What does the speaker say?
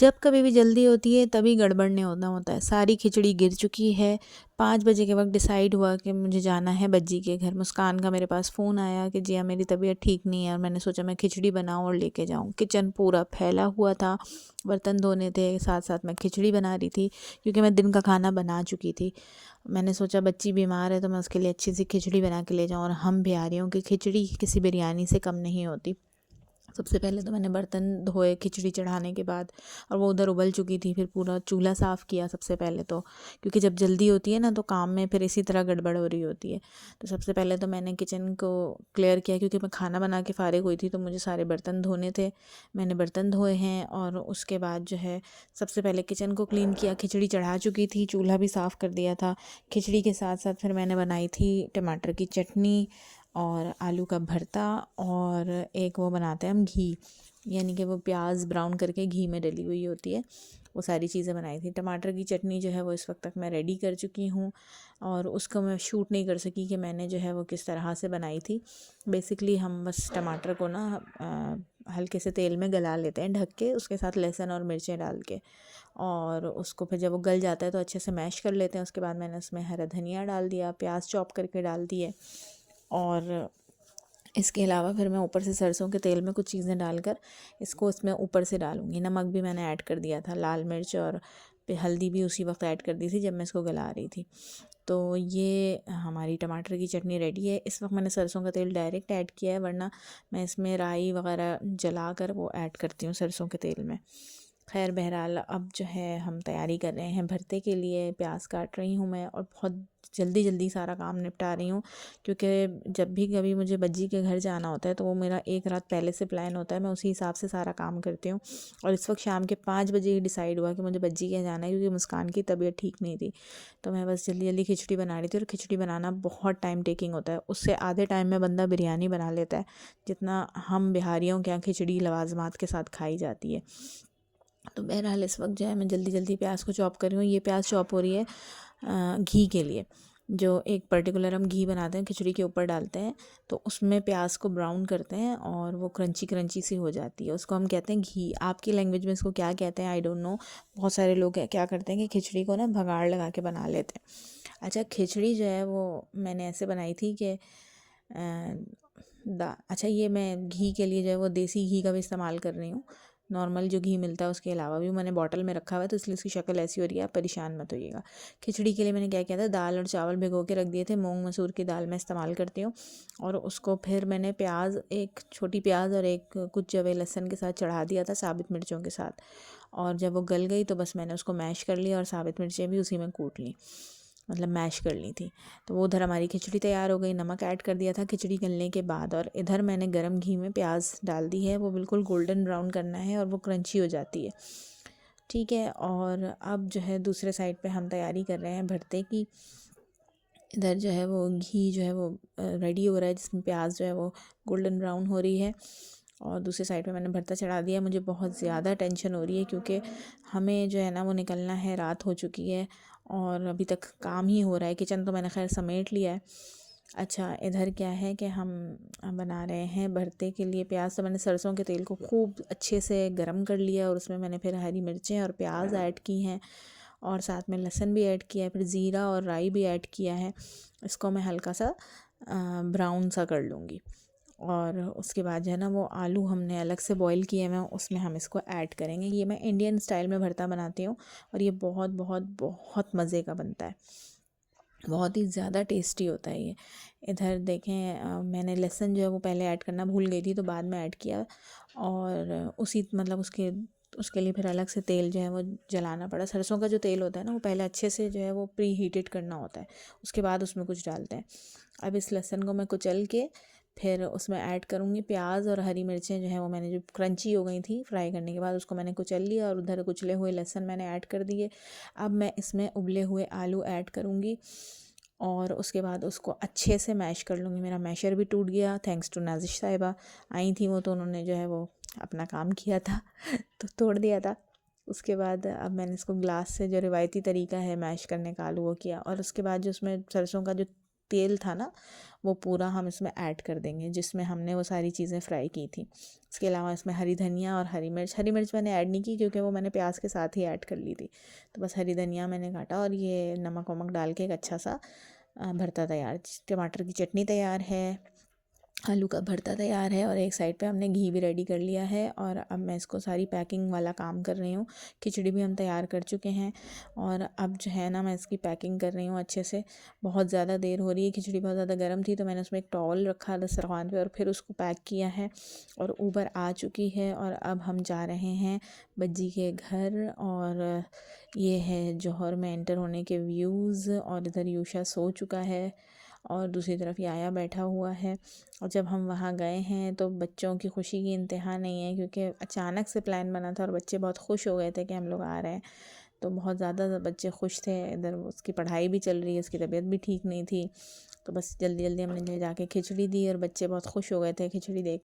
जब कभी भी जल्दी होती है तभी गड़बड़ नहीं होता है। सारी खिचड़ी गिर चुकी है। 5 बजे के वक्त डिसाइड हुआ कि मुझे जाना है बज्जी के घर। मुस्कान का मेरे पास फ़ोन आया कि जिया मेरी तबीयत ठीक नहीं है, और मैंने सोचा मैं खिचड़ी बनाऊं और लेके जाऊं। किचन पूरा फैला हुआ था, बर्तन धोने थे, साथ साथ मैं खिचड़ी बना रही थी क्योंकि मैं दिन का खाना बना चुकी थी। मैंने सोचा बच्ची बीमार है तो मैं उसके लिए अच्छी सी खिचड़ी बना के ले जाऊँ, और हम बिहारियों की खिचड़ी किसी बिरयानी से कम नहीं होती। सबसे पहले तो मैंने बर्तन धोए खिचड़ी चढ़ाने के बाद, और वो उधर उबल चुकी थी। फिर पूरा चूल्हा साफ़ किया सबसे पहले तो, क्योंकि जब जल्दी होती है ना तो काम में फिर इसी तरह गड़बड़ हो रही होती है। तो सबसे पहले तो मैंने किचन को क्लियर किया, क्योंकि मैं खाना बना के फ़ारिग हुई थी तो मुझे सारे बर्तन धोने थे। मैंने बर्तन धोए हैं, और उसके बाद जो है सबसे पहले किचन को क्लीन किया। खिचड़ी चढ़ा चुकी थी, चूल्हा भी साफ़ कर दिया था। खिचड़ी के साथ साथ फिर मैंने बनाई थी टमाटर की चटनी और आलू का भरता, और एक वो बनाते हैं हम घी, यानी कि वो प्याज ब्राउन करके घी में डली हुई होती है। वो सारी चीज़ें बनाई थी। टमाटर की चटनी जो है वो इस वक्त तक मैं रेडी कर चुकी हूँ, और उसको मैं शूट नहीं कर सकी कि मैंने जो है वो किस तरह से बनाई थी। बेसिकली हम बस टमाटर को ना हल्के से तेल में गला लेते हैं ढक के, उसके साथ लहसुन और मिर्चें डाल के, और उसको फिर जब वो गल जाता है तो अच्छे से मैश कर लेते हैं। उसके बाद मैंने उसमें हरा धनिया डाल दिया, प्याज चॉप करके डाल दिए, और इसके अलावा फिर मैं ऊपर से सरसों के तेल में कुछ चीज़ें डालकर इसको इसमें ऊपर से डालूँगी। नमक भी मैंने ऐड कर दिया था, लाल मिर्च और हल्दी भी उसी वक्त ऐड कर दी थी जब मैं इसको गला रही थी। तो ये हमारी टमाटर की चटनी रेडी है। इस वक्त मैंने सरसों का तेल डायरेक्ट ऐड किया है, वरना मैं इसमें राई वगैरह जला कर वो ऐड करती हूँ सरसों के तेल में। खैर बहरहाल अब जो है हम तैयारी कर रहे हैं भरते के लिए। प्याज काट रही हूँ मैं, और बहुत जल्दी जल्दी सारा काम निपटा रही हूँ, क्योंकि जब भी कभी मुझे बज्जी के घर जाना होता है तो वो मेरा एक रात पहले से प्लान होता है। मैं उसी हिसाब से सारा काम करती हूँ, और इस वक्त शाम के 5 बजे ही डिसाइड हुआ कि मुझे बज्जी के जाना है, क्योंकि मुस्कान की तबीयत ठीक नहीं थी। तो मैं बस जल्दी जल्दी खिचड़ी बना रही थी, और खिचड़ी बनाना बहुत टाइम टेकिंग होता है। उससे आधे टाइम में बंदा बिरयानी बना लेता है, जितना हम बिहारियों के यहाँ खिचड़ी लवाजमात के साथ खाई जाती है। तो बहरहाल इस वक्त जो है मैं जल्दी जल्दी प्याज को चॉप कर रही हूँ। ये प्याज चॉप हो रही है घी के लिए। जो एक पर्टिकुलर हम घी बनाते हैं, खिचड़ी के ऊपर डालते हैं, तो उसमें प्याज को ब्राउन करते हैं और वो क्रंची क्रंची सी हो जाती है। उसको हम कहते हैं घी। आपकी लैंग्वेज में इसको क्या कहते हैं आई डोंट नो। बहुत सारे लोग क्या करते हैं कि खिचड़ी को ना भगाड़ लगा के बना लेते हैं। अच्छा, खिचड़ी जो है वो मैंने ऐसे बनाई थी कि अच्छा, ये मैं घी के लिए जो है वो देसी घी का भी इस्तेमाल कर रही हूँ। नॉर्मल जो घी मिलता है उसके अलावा भी मैंने बॉटल में रखा हुआ है, तो इसलिए इसकी शक्ल ऐसी हो रही है, आप परेशान मत होइएगा। खिचड़ी के लिए मैंने क्या किया था, दाल और चावल भिगो के रख दिए थे। मूंग मसूर की दाल मैं इस्तेमाल करती हूँ, और उसको फिर मैंने प्याज, एक छोटी प्याज और एक कुछ जवे लहसुन के साथ चढ़ा दिया था, साबित मिर्चों के साथ। और जब वो गल गई तो बस मैंने उसको मैश कर लिया, और साबित मिर्चें भी उसी में कूट ली, मतलब मैश कर ली थी। तो वो उधर हमारी खिचड़ी तैयार हो गई। नमक ऐड कर दिया था खिचड़ी गलने के बाद, और इधर मैंने गरम घी में प्याज डाल दी है। वो बिल्कुल गोल्डन ब्राउन करना है, और वो क्रंची हो जाती है, ठीक है। और अब जो है दूसरे साइड पे हम तैयारी कर रहे हैं भरते की। इधर जो है वो घी जो है वो रेडी हो रहा है, जिसमें प्याज जो है वो गोल्डन ब्राउन हो रही है, और दूसरे साइड पे मैंने भरता चढ़ा दिया। मुझे बहुत ज़्यादा टेंशन हो रही है, क्योंकि हमें जो है ना वो निकलना है, रात हो चुकी है, और अभी तक काम ही हो रहा है। किचन तो मैंने खैर समेट लिया है। अच्छा, इधर क्या है कि हम बना रहे हैं भरते के लिए। प्याज तो मैंने सरसों के तेल को खूब अच्छे से गरम कर लिया, और उसमें मैंने फिर हरी मिर्चें और प्याज ऐड की हैं, और साथ में लहसुन भी ऐड किया है, फिर ज़ीरा और राई भी ऐड किया है। इसको मैं हल्का सा ब्राउन सा कर लूँगी, और उसके बाद जो है ना वो आलू हमने अलग से बॉईल किए हैं, उसमें हम इसको ऐड करेंगे। ये मैं इंडियन स्टाइल में भरता बनाती हूँ, और ये बहुत बहुत बहुत मज़े का बनता है, बहुत ही ज़्यादा टेस्टी होता है ये। इधर देखें मैंने लहसुन जो है वो पहले ऐड करना भूल गई थी, तो बाद में ऐड किया, और उसी मतलब उसके लिए फिर अलग से तेल जो है वो जलाना पड़ा। सरसों का जो तेल होता है ना वो पहले अच्छे से जो है वो प्री हीटेड करना होता है, उसके बाद उसमें कुछ डालते हैं। अब इस लहसुन को मैं कुचल के फिर उसमें ऐड करूँगी प्याज और हरी मिर्चें जो है वो मैंने जो क्रंची हो गई थी फ्राई करने के बाद, उसको मैंने कुचल लिया, और उधर कुचले हुए लहसुन मैंने ऐड कर दिए। अब मैं इसमें उबले हुए आलू ऐड करूँगी, और उसके बाद उसको अच्छे से मैश कर लूँगी। मेरा मैशर भी टूट गया, थैंक्स टू नाजिश साहिबा आई थी वो, तो उन्होंने जो है वो अपना काम किया था तो तोड़ दिया था। उसके बाद अब मैंने इसको ग्लास से, जो रिवायती तरीका है मैश करने का आलू, वो किया, और उसके बाद जो उसमें सरसों का जो तेल था ना वो पूरा हम इसमें ऐड कर देंगे, जिसमें हमने वो सारी चीज़ें फ्राई की थी। इसके अलावा इसमें हरी धनिया और हरी मिर्च मैंने ऐड नहीं की क्योंकि वो मैंने प्याज के साथ ही ऐड कर ली थी। तो बस हरी धनिया मैंने काटा और ये नमक वमक डाल के एक अच्छा सा भरता तैयार। टमाटर की चटनी तैयार है, आलू का भरता तैयार है और एक साइड पे हमने घी भी रेडी कर लिया है। और अब मैं इसको सारी पैकिंग वाला काम कर रही हूँ। खिचड़ी भी हम तैयार कर चुके हैं और अब जो है ना मैं इसकी पैकिंग कर रही हूँ अच्छे से। बहुत ज़्यादा देर हो रही है, खिचड़ी बहुत ज़्यादा गर्म थी तो मैंने उसमें एक टॉवल रखा दस्तरखान पे और फिर उसको पैक किया है और ऊपर आ चुकी है। और अब हम जा रहे हैं बज्जी के घर। और ये है जौहर में एंटर होने के व्यूज़। और इधर यूशा सो चुका है और दूसरी तरफ याया बैठा हुआ है। और जब हम वहाँ गए हैं तो बच्चों की खुशी की इंतहा नहीं है क्योंकि अचानक से प्लान बना था और बच्चे बहुत खुश हो गए थे कि हम लोग आ रहे हैं। तो बहुत ज़्यादा बच्चे खुश थे। इधर उसकी पढ़ाई भी चल रही है, उसकी तबीयत भी ठीक नहीं थी। तो बस जल्दी जल्दी हमने ले जाके खिचड़ी दी और बच्चे बहुत खुश हो गए थे खिचड़ी देख